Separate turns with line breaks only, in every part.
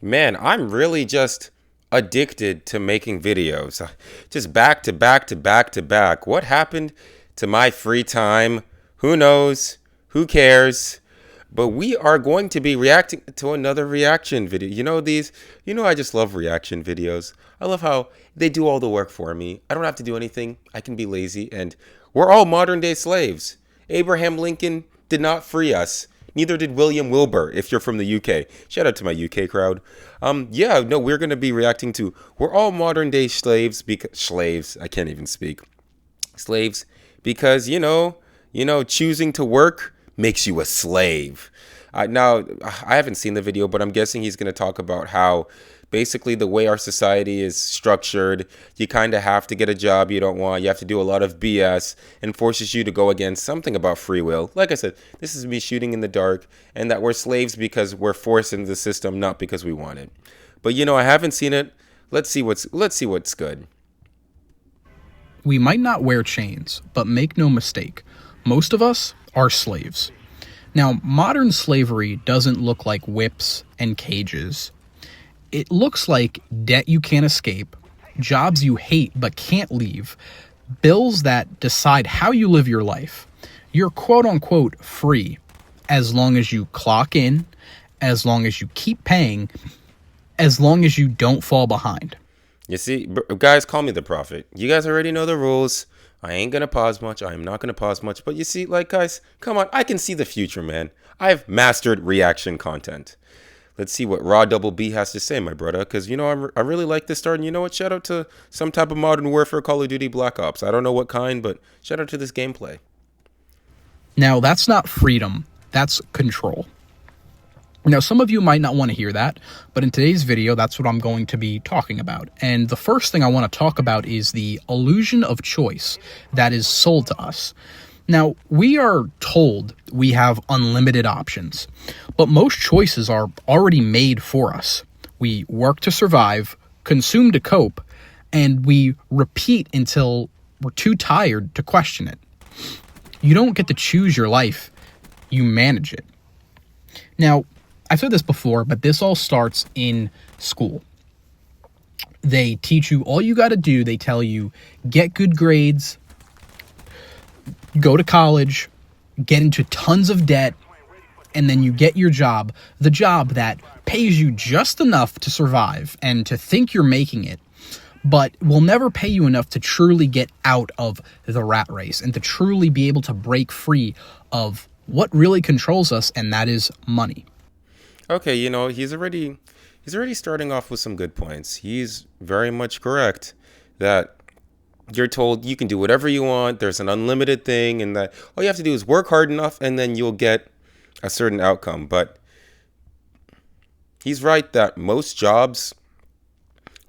Man, I'm really just addicted to making videos. Just back to back to back to back. What happened to my free time? Who knows? Who cares? But we are going to be reacting to another reaction video. I just love reaction videos. I love how they do all the work for me. I don't have to do anything. I can be lazy, and we're all modern day slaves. Abraham Lincoln did not free us. Neither did William Wilbur, if you're from the UK. Shout out to my UK crowd. We're going to be reacting to we're all modern day slaves because slaves, I can't even speak. Slaves because choosing to work makes you a slave. Now, I haven't seen the video, but I'm guessing he's going to talk about how basically the way our society is structured, you kind of have to get a job you don't want. You have to do a lot of BS and forces you to go against something about free will. Like I said, this is me shooting in the dark, and that we're slaves because we're forced into the system, not because we want it. But I haven't seen it. Let's see what's good.
We might not wear chains, but make no mistake, most of us are slaves. Now, modern slavery doesn't look like whips and cages. It looks like debt you can't escape, jobs you hate but can't leave, bills that decide how you live your life. You're quote-unquote free as long as you clock in, as long as you keep paying, as long as you don't fall behind.
You see, guys, call me the prophet. You guys already know the rules. I ain't going to pause much. I am not going to pause much. But you see, guys, come on. I can see the future, man. I've mastered reaction content. Let's see what Raw Double B has to say, my brother. Because, I really like this start. And you know what? Shout out to some type of Modern Warfare Call of Duty Black Ops. I don't know what kind, but shout out to this gameplay.
Now, that's not freedom. That's control. Now, some of you might not want to hear that, but in today's video, that's what I'm going to be talking about. And the first thing I want to talk about is the illusion of choice that is sold to us. Now, we are told we have unlimited options, but most choices are already made for us. We work to survive, consume to cope, and we repeat until we're too tired to question it. You don't get to choose your life, you manage it. Now, I've said this before, but this all starts in school. They teach you all you got to do. They tell you, get good grades, go to college, get into tons of debt, and then you get your job, the job that pays you just enough to survive and to think you're making it, but will never pay you enough to truly get out of the rat race and to truly be able to break free of what really controls us, and that is money.
Okay, he's already starting off with some good points. He's very much correct that you're told you can do whatever you want. There's an unlimited thing, and that all you have to do is work hard enough, and then you'll get a certain outcome. But he's right that most jobs,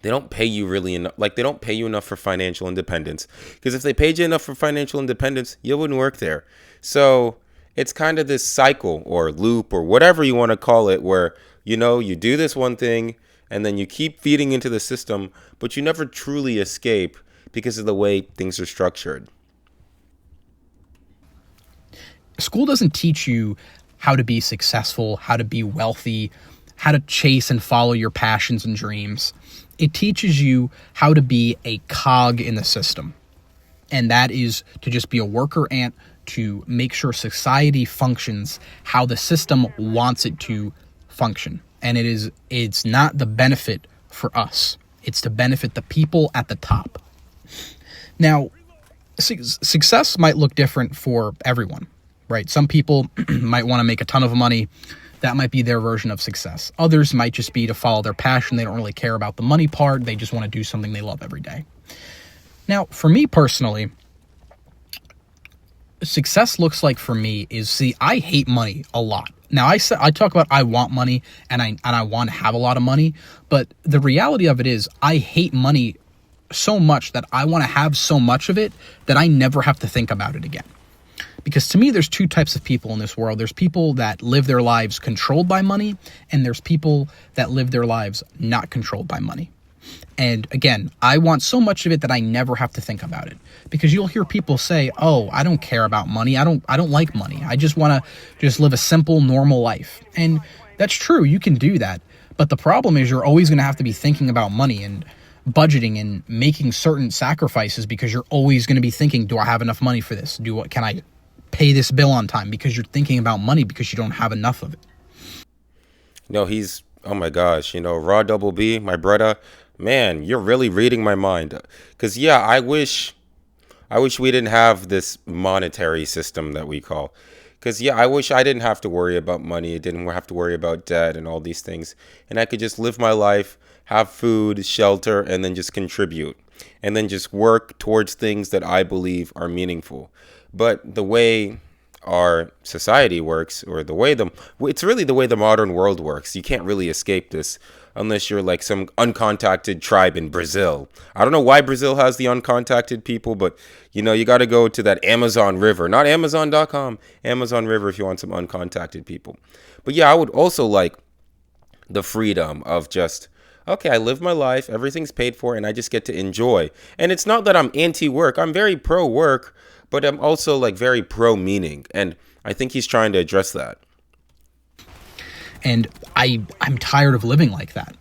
they don't pay you really enough. They don't pay you enough for financial independence. Because if they paid you enough for financial independence, you wouldn't work there. So it's kind of this cycle or loop or whatever you want to call it where, you do this one thing and then you keep feeding into the system, but you never truly escape because of the way things are structured.
School doesn't teach you how to be successful, how to be wealthy, how to chase and follow your passions and dreams. It teaches you how to be a cog in the system. And that is to just be a worker ant to make sure society functions how the system wants it to function. And it's not the benefit for us. It's to benefit the people at the top. Now, success might look different for everyone, right? Some people might want to make a ton of money. That might be their version of success. Others might just be to follow their passion. They don't really care about the money part. They just want to do something they love every day. Now, for me personally, success looks like for me is, I hate money a lot. Now, I talk about I want money and I want to have a lot of money, but the reality of it is I hate money so much that I want to have so much of it that I never have to think about it again. Because to me, there's two types of people in this world. There's people that live their lives controlled by money, and there's people that live their lives not controlled by money. And again, I want so much of it that I never have to think about it. Because you'll hear people say, "Oh, I don't care about money. I don't like money. I just want to just live a simple, normal life." And that's true. You can do that. But the problem is you're always going to have to be thinking about money and budgeting and making certain sacrifices, because you're always going to be thinking, do I have enough money for this? Can I pay this bill on time? Because you're thinking about money because you don't have enough of it.
No, he's, oh my gosh, Raw Double B, my brother, man, you're really reading my mind. Because, yeah, I wish we didn't have this monetary system that we call. Because, yeah, I wish I didn't have to worry about money. I didn't have to worry about debt and all these things. And I could just live my life, have food, shelter, and then just contribute. And then just work towards things that I believe are meaningful. But the way our society works, or it's really the way the modern world works. You can't really escape this unless you're like some uncontacted tribe in Brazil. I don't know why Brazil has the uncontacted people, but you got to go to that Amazon River, not Amazon.com, Amazon River, if you want some uncontacted people. But yeah, I would also like the freedom of just, okay, I live my life, everything's paid for, and I just get to enjoy. And it's not that I'm anti-work. I'm very pro-work, but I'm also like very pro-meaning. And I think he's trying to address that.
And I'm tired of living like that,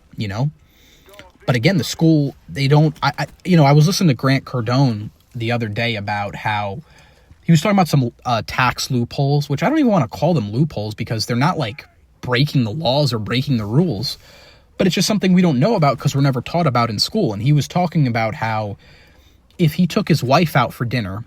But again, the school, they don't, I was listening to Grant Cardone the other day about how he was talking about some tax loopholes, which I don't even want to call them loopholes because they're not like breaking the laws or breaking the rules, but it's just something we don't know about because we're never taught about in school. And he was talking about how if he took his wife out for dinner,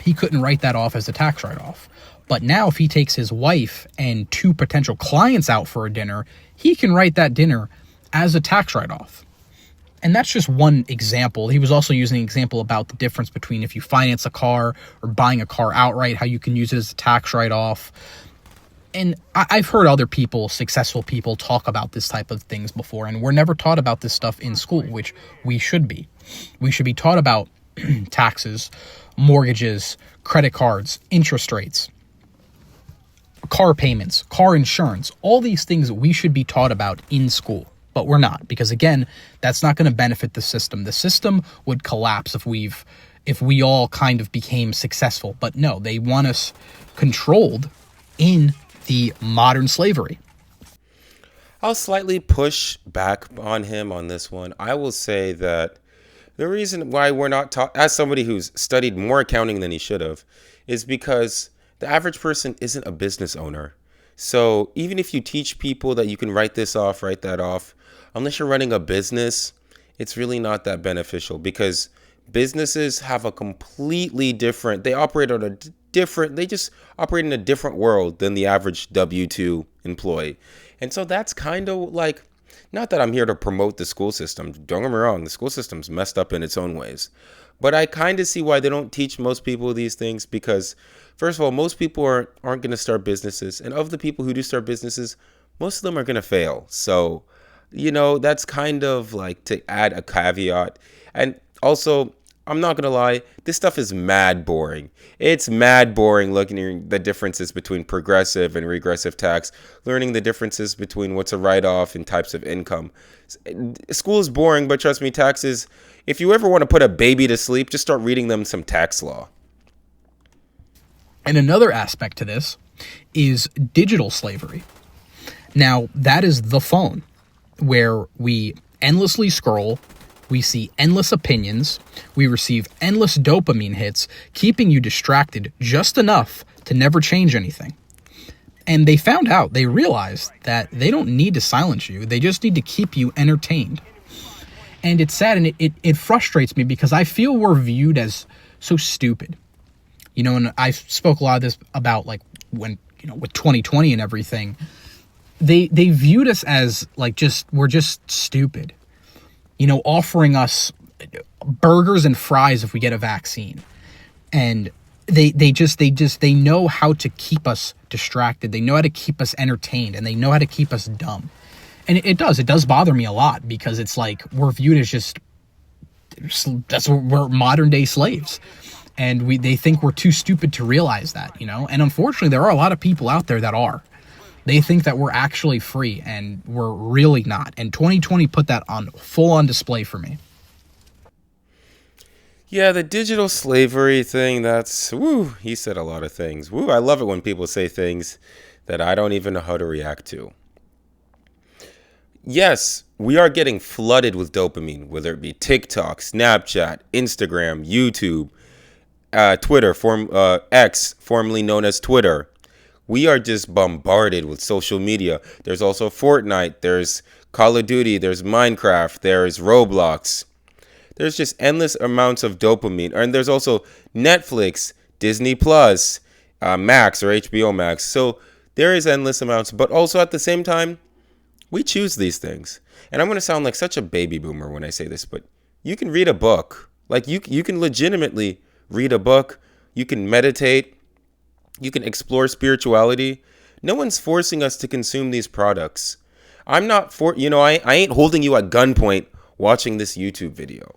he couldn't write that off as a tax write-off. But now if he takes his wife and 2 potential clients out for a dinner, he can write that dinner as a tax write-off. And that's just one example. He was also using an example about the difference between if you finance a car or buying a car outright, how you can use it as a tax write-off. And I've heard other people, successful people, talk about this type of things before, and we're never taught about this stuff in school, which we should be. We should be taught about taxes, mortgages, credit cards, interest rates, car payments, car insurance, all these things we should be taught about in school. But we're not, because again, that's not going to benefit the system. The system would collapse if we all kind of became successful. But no, they want us controlled in the modern slavery.
I'll slightly push back on him on this one. I will say that the reason why we're not taught, as somebody who's studied more accounting than he should have, is because the average person isn't a business owner. So even if you teach people that you can write this off, write that off, unless you're running a business, it's really not that beneficial, because businesses have a completely different, they just operate in a different world than the average W-2 employee. And so that's kind of like, not that I'm here to promote the school system. Don't get me wrong, the school system's messed up in its own ways. But I kind of see why they don't teach most people these things, because first of all, most people aren't going to start businesses. And of the people who do start businesses, most of them are going to fail. So, that's kind of like to add a caveat. And also, I'm not going to lie, this stuff is mad boring. It's mad boring looking at the differences between progressive and regressive tax, learning the differences between what's a write-off and types of income. School is boring, but trust me, taxes, if you ever want to put a baby to sleep, just start reading them some tax law.
And another aspect to this is digital slavery. Now, that is the phone, where we endlessly scroll, we see endless opinions, we receive endless dopamine hits, keeping you distracted just enough to never change anything. And they realized that they don't need to silence you, they just need to keep you entertained. And it's sad, and it frustrates me, because I feel we're viewed as so stupid. And I spoke a lot of this about like when, with 2020 and everything, they viewed us as like we're just stupid. Offering us burgers and fries if we get a vaccine. And they know how to keep us distracted. They know how to keep us entertained, and they know how to keep us dumb. And it does bother me a lot, because it's like we're viewed as we're modern day slaves. And they think we're too stupid to realize that, And unfortunately, there are a lot of people out there that are. They think that we're actually free, and we're really not. And 2020 put that on full on display for me.
Yeah, the digital slavery thing, he said a lot of things. I love it when people say things that I don't even know how to react to. Yes, we are getting flooded with dopamine, whether it be TikTok, Snapchat, Instagram, YouTube, Twitter, X, formerly known as Twitter. We are just bombarded with social media. There's also Fortnite, there's Call of Duty, there's Minecraft, there's Roblox. There's just endless amounts of dopamine. And there's also Netflix, Disney Plus, Max or HBO Max. So there is endless amounts. But also at the same time, we choose these things. And I'm going to sound like such a baby boomer when I say this, but you can read a book. Like you can legitimately read a book. You can meditate. You can explore spirituality. No one's forcing us to consume these products. I'm not I ain't holding you at gunpoint watching this YouTube video.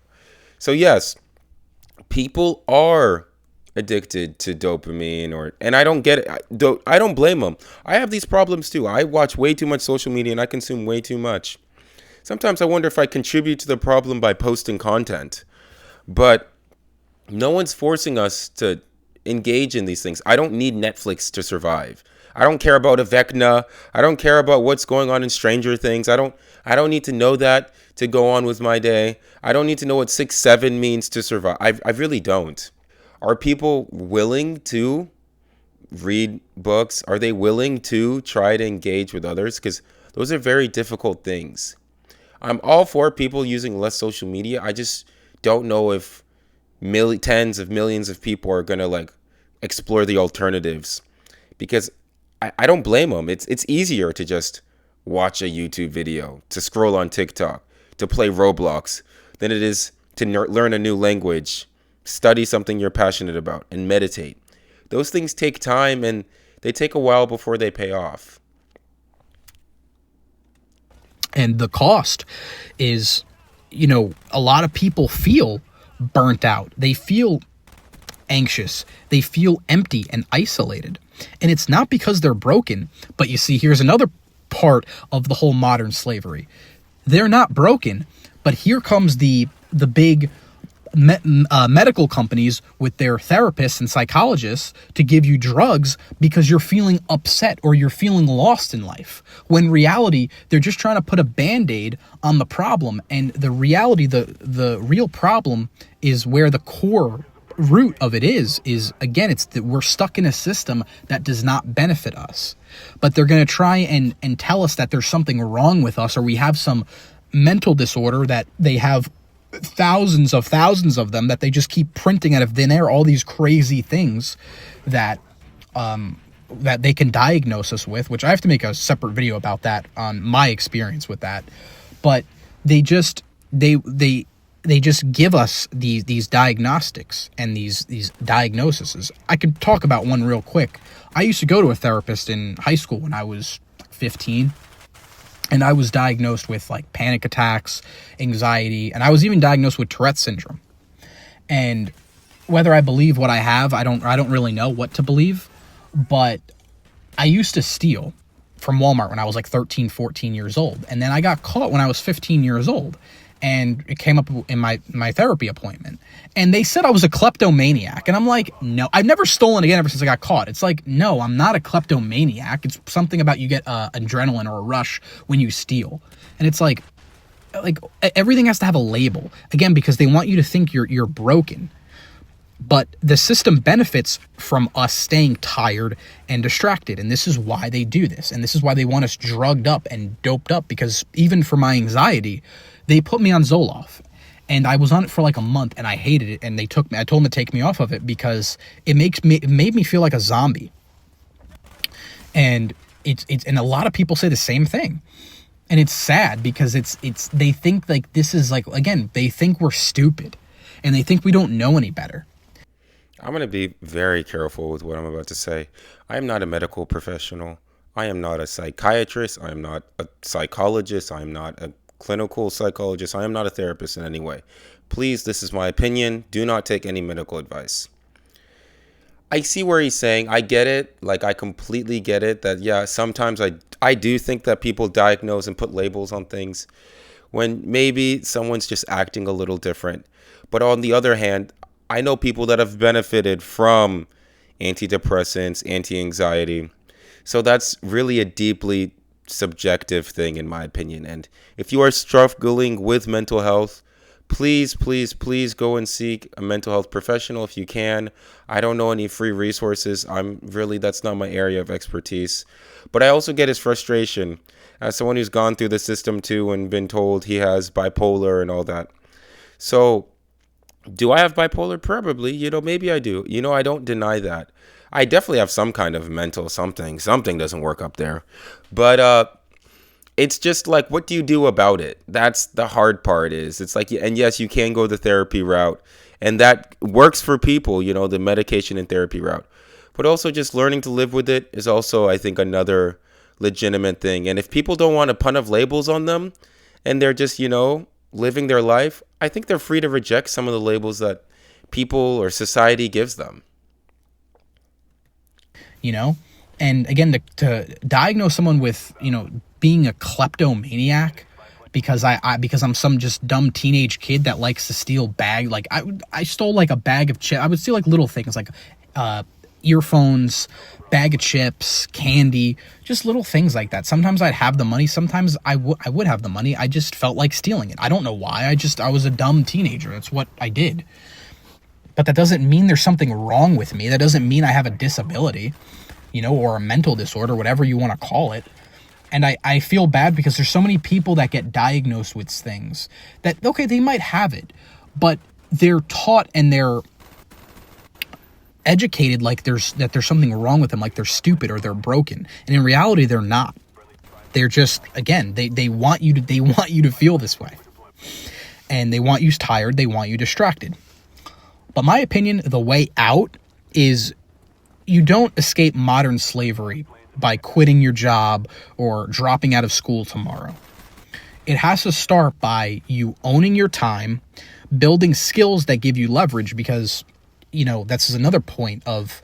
So yes, people are addicted to dopamine and I don't get it. I don't blame them. I have these problems too. I watch way too much social media and I consume way too much. Sometimes I wonder if I contribute to the problem by posting content. But no one's forcing us to engage in these things. I don't need Netflix to survive. I don't care about Vecna. I don't care about what's going on in Stranger Things. I don't need to know that to go on with my day. I don't need to know what 6'7" means to survive. I really don't. Are people willing to read books? Are they willing to try to engage with others? Because those are very difficult things. I'm all for people using less social media. I just don't know if tens of millions of people are going to like explore the alternatives, because I don't blame them. It's easier to just watch a YouTube video, to scroll on TikTok, to play Roblox, than it is to learn a new language, study something you're passionate about, and meditate. Those things take time and they take a while before they pay off.
And the cost is, a lot of people feel burnt out. They feel anxious. They feel empty and isolated. And it's not because they're broken. But you see, here's another part of the whole modern slavery. They're not broken, but here comes the big medical companies with their therapists and psychologists to give you drugs because you're feeling upset or you're feeling lost in life. When in reality, they're just trying to put a Band-Aid on the problem. And the reality, the real problem is where the core root of it is again, it's that we're stuck in a system that does not benefit us. But they're going to try and tell us that there's something wrong with us, or we have some mental disorder, that they have thousands of them that they just keep printing out of thin air, all these crazy things that that they can diagnose us with, which I have to make a separate video about that, on my experience with that. But they just give us these diagnostics and these diagnoses. I could talk about one real quick. I used to go to a therapist in high school when I was 15. And I was diagnosed with like panic attacks, anxiety, and I was even diagnosed with Tourette's syndrome. And whether I believe what I have, I don't really know what to believe. But I used to steal from Walmart when I was like 13, 14 years old. And then I got caught when I was 15 years old. And it came up in my therapy appointment. And they said I was a kleptomaniac. And I'm like, no, I've never stolen again ever since I got caught. It's like, no, I'm not a kleptomaniac. It's something about you get adrenaline or a rush when you steal. And it's like everything has to have a label. Again, because they want you to think you're broken. But the system benefits from us staying tired and distracted. And this is why they do this. And this is why they want us drugged up and doped up. Because even for my anxiety, they put me on Zoloft. And I was on it for like a month and I hated it. And I told them to take me off of it because it made me feel like a zombie. And and a lot of people say the same thing. And it's sad because they think like this is like, again, they think we're stupid and they think we don't know any better.
I'm going to be very careful with what I'm about to say. I am not a medical professional. I am not a psychiatrist. I am not a psychologist. I am not a clinical psychologist. I am not a therapist in any way. Please, this is my opinion. Do not take any medical advice. I see where he's saying. I get it. Like, I completely get it that, yeah, sometimes I do think that people diagnose and put labels on things when maybe someone's just acting a little different. But on the other hand, I know people that have benefited from antidepressants, anti-anxiety. So that's really a deeply subjective thing, in my opinion. And if you are struggling with mental health, please, please, please go and seek a mental health professional if you can. I don't know any free resources. That's not my area of expertise. But I also get his frustration as someone who's gone through the system too and been told he has bipolar and all that. So, do I have bipolar? Probably. Maybe I do. I don't deny that. I definitely have some kind of mental something. Something doesn't work up there. But it's just like, what do you do about it? That's the hard part. It's like, and yes, you can go the therapy route, and that works for people, the medication and therapy route. But also just learning to live with it is also, I think, another legitimate thing. And if people don't want a ton of labels on them and they're just, living their life, I think they're free to reject some of the labels that people or society gives them.
And again, to diagnose someone with, being a kleptomaniac because I'm some just dumb teenage kid that likes to steal bag. Like I stole like a bag of chips. I would steal like little things like earphones, bag of chips, candy, just little things like that. Sometimes I'd have the money. Sometimes I would have the money. I just felt like stealing it. I don't know why. I was a dumb teenager. That's what I did. But that doesn't mean there's something wrong with me. That doesn't mean I have a disability, or a mental disorder, whatever you want to call it. And I feel bad because there's so many people that get diagnosed with things that, okay, they might have it, but they're taught and they're educated like there's something wrong with them, like they're stupid or they're broken. And in reality, they're not. They're just, again, they want you to feel this way. And they want you tired, they want you distracted. But my opinion, the way out is you don't escape modern slavery by quitting your job or dropping out of school tomorrow. It has to start by you owning your time, building skills that give you leverage, because, that's another point of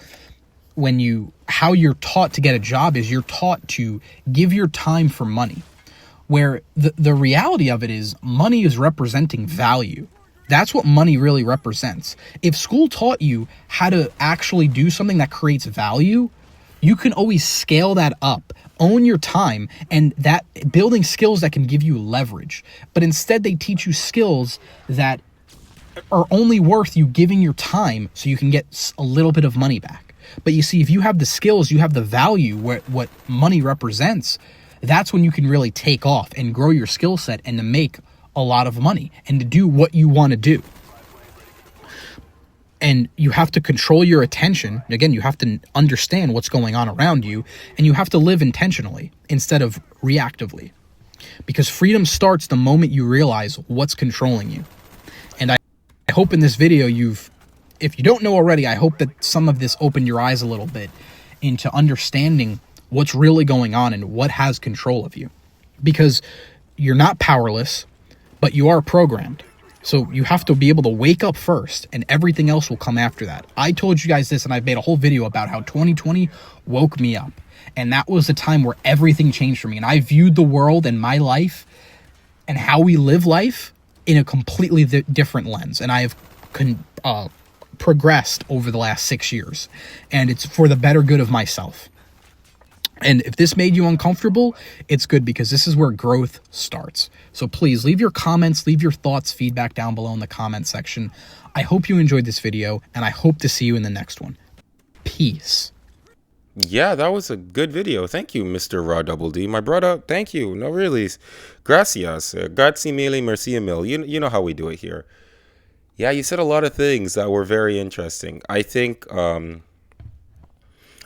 how you're taught to get a job is you're taught to give your time for money, where the reality of it is money is representing value. That's what money really represents. If school taught you how to actually do something that creates value, you can always scale that up, own your time, and that building skills that can give you leverage. But instead, they teach you skills that are only worth you giving your time so you can get a little bit of money back. But you see, if you have the skills, you have the value, what money represents, that's when you can really take off and grow your skill set and to make a lot of money and to do what you want to do. And you have to control your attention. Again, you have to understand what's going on around you, and you have to live intentionally instead of reactively. Because freedom starts the moment you realize what's controlling you. And I hope in this video if you don't know already, I hope that some of this opened your eyes a little bit into understanding what's really going on and what has control of you. Because you're not powerless, but you are programmed. So you have to be able to wake up first, and everything else will come after that. I told you guys this, and I've made a whole video about how 2020 woke me up. And that was the time where everything changed for me. And I viewed the world and my life and how we live life in a completely different lens. And I have progressed over the last 6 years. And it's for the better good of myself. And if this made you uncomfortable, it's good, because this is where growth starts. So please leave your comments, leave your thoughts, feedback down below in the comment section. I hope you enjoyed this video, and I hope to see you in the next one. Peace.
Yeah, that was a good video. Thank you, Mr. Raw Double D. My brother, thank you. No, really. Gracias. Grazie mille, merci mille. You know how we do it here. Yeah, you said a lot of things that were very interesting. I think...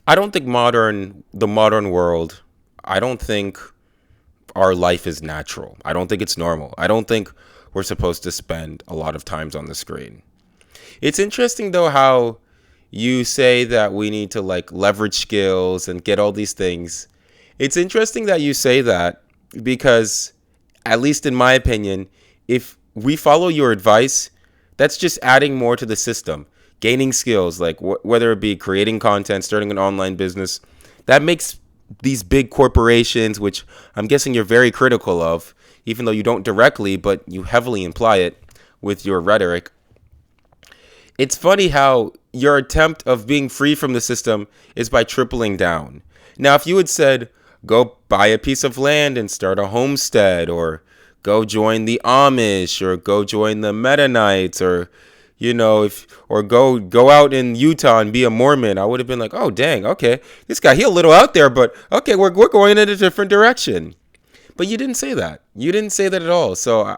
I don't think the modern world, I don't think our life is natural. I don't think it's normal. I don't think we're supposed to spend a lot of times on the screen. It's interesting, though, how you say that we need to leverage skills and get all these things. It's interesting that you say that because, at least in my opinion, if we follow your advice, that's just adding more to the system. Gaining skills, whether it be creating content, starting an online business, that makes these big corporations, which I'm guessing you're very critical of, even though you don't directly, but you heavily imply it with your rhetoric. It's funny how your attempt of being free from the system is by tripling down. Now, if you had said, go buy a piece of land and start a homestead, or go join the Amish, or go join the Mennonites, or or go out in Utah and be a Mormon. I would have been like, oh dang, okay, this guy, he a little out there, but okay, we're going in a different direction. But you didn't say that. You didn't say that at all. So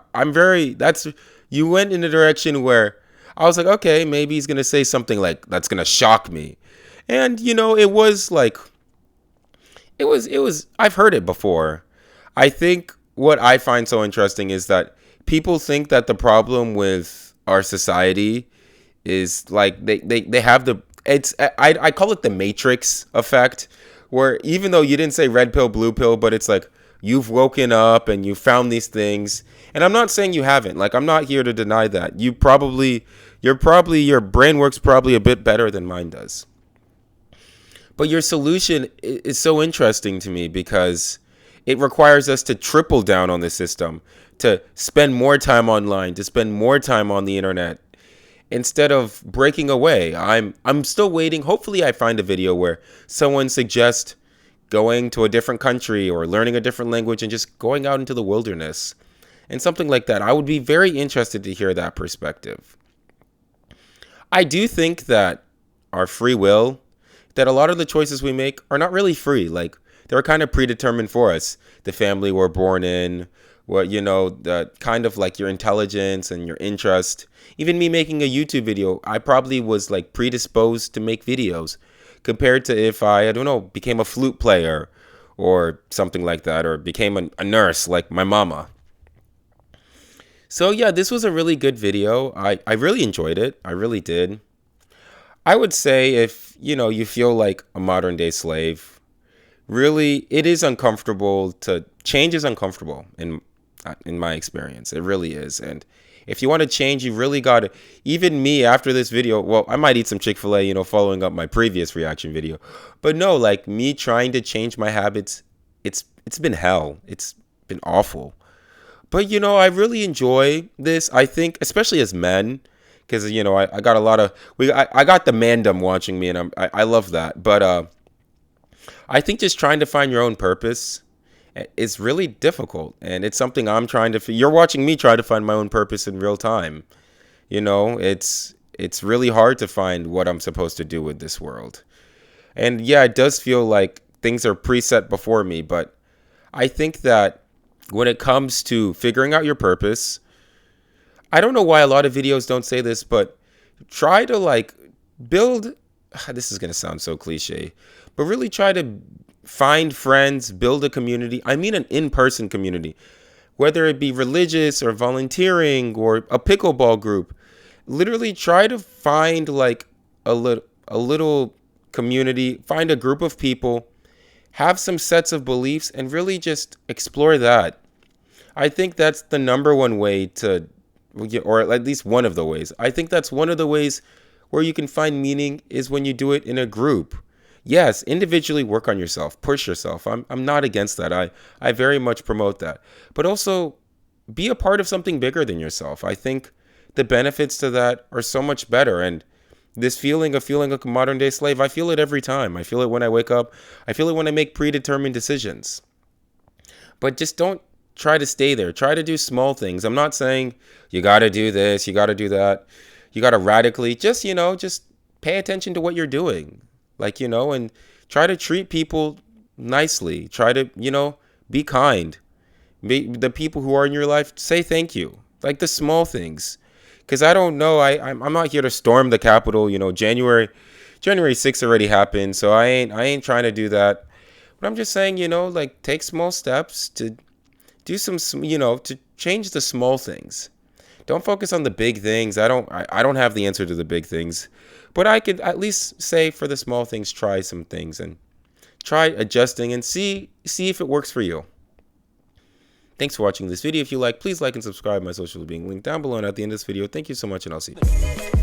you went in a direction where I was like, okay, maybe he's gonna say something like that's gonna shock me, and it was like, it was. I've heard it before. I think what I find so interesting is that people think that the problem with our society is like they have I call it the Matrix effect, where even though you didn't say red pill, blue pill, but it's like you've woken up and you found these things. And I'm not saying you haven't. Like, I'm not here to deny that. Your brain works probably a bit better than mine does. But your solution is so interesting to me because it requires us to triple down on the system, to spend more time online, to spend more time on the internet, instead of breaking away. I'm still waiting. Hopefully I find a video where someone suggests going to a different country or learning a different language and just going out into the wilderness and something like that. I would be very interested to hear that perspective. I do think that our free will, that a lot of the choices we make are not really free. Like, they're kind of predetermined for us. The family we're born in, the kind of like your intelligence and your interest. Even me making a YouTube video, I probably was like predisposed to make videos compared to if I don't know, became a flute player or something like that, or became a nurse like my mama. So yeah, this was a really good video. I really enjoyed it. I really did. I would say if, you feel like a modern day slave, really, it is uncomfortable. Change is uncomfortable in my experience. It really is. And if you want to change, you really got to, even me after this video, well, I might eat some Chick-fil-A, following up my previous reaction video. But no, like me trying to change my habits, it's been hell. It's been awful. But, I really enjoy this. I think, especially as men, because, I got a lot of, I got the mandom watching me, and I love that. But I think just trying to find your own purpose is really difficult. And it's something I'm trying to, you're watching me try to find my own purpose in real time. It's really hard to find what I'm supposed to do with this world. And yeah, it does feel like things are preset before me. But I think that when it comes to figuring out your purpose, I don't know why a lot of videos don't say this, but try to like build, this is going to sound so cliche, but really try to find friends, build a community. I mean, an in-person community, whether it be religious or volunteering or a pickleball group. Literally try to find like a little community, find a group of people, have some sets of beliefs, and really just explore that. I think that's the number one way to, or at least one of the ways. I think that's one of the ways where you can find meaning is when you do it in a group. Yes, individually work on yourself, push yourself. I'm not against that. I very much promote that. But also be a part of something bigger than yourself. I think the benefits to that are so much better. And this feeling like a modern day slave, I feel it every time. I feel it when I wake up. I feel it when I make predetermined decisions. But just don't try to stay there. Try to do small things. I'm not saying you got to do this, you got to do that. You got to radically just pay attention to what you're doing. Like, and try to treat people nicely. Try to, be kind. The people who are in your life, say thank you. Like the small things. Because I don't know, I'm not here to storm the Capitol. January 6th already happened, so I ain't trying to do that. But I'm just saying, like take small steps to do some, to change the small things. Don't focus on the big things. I don't have the answer to the big things, but I could at least say for the small things, try some things and try adjusting and see if it works for you. Thanks for watching this video. If you like, please like and subscribe. My social is being linked down below and at the end of this video. Thank you so much, and I'll see you.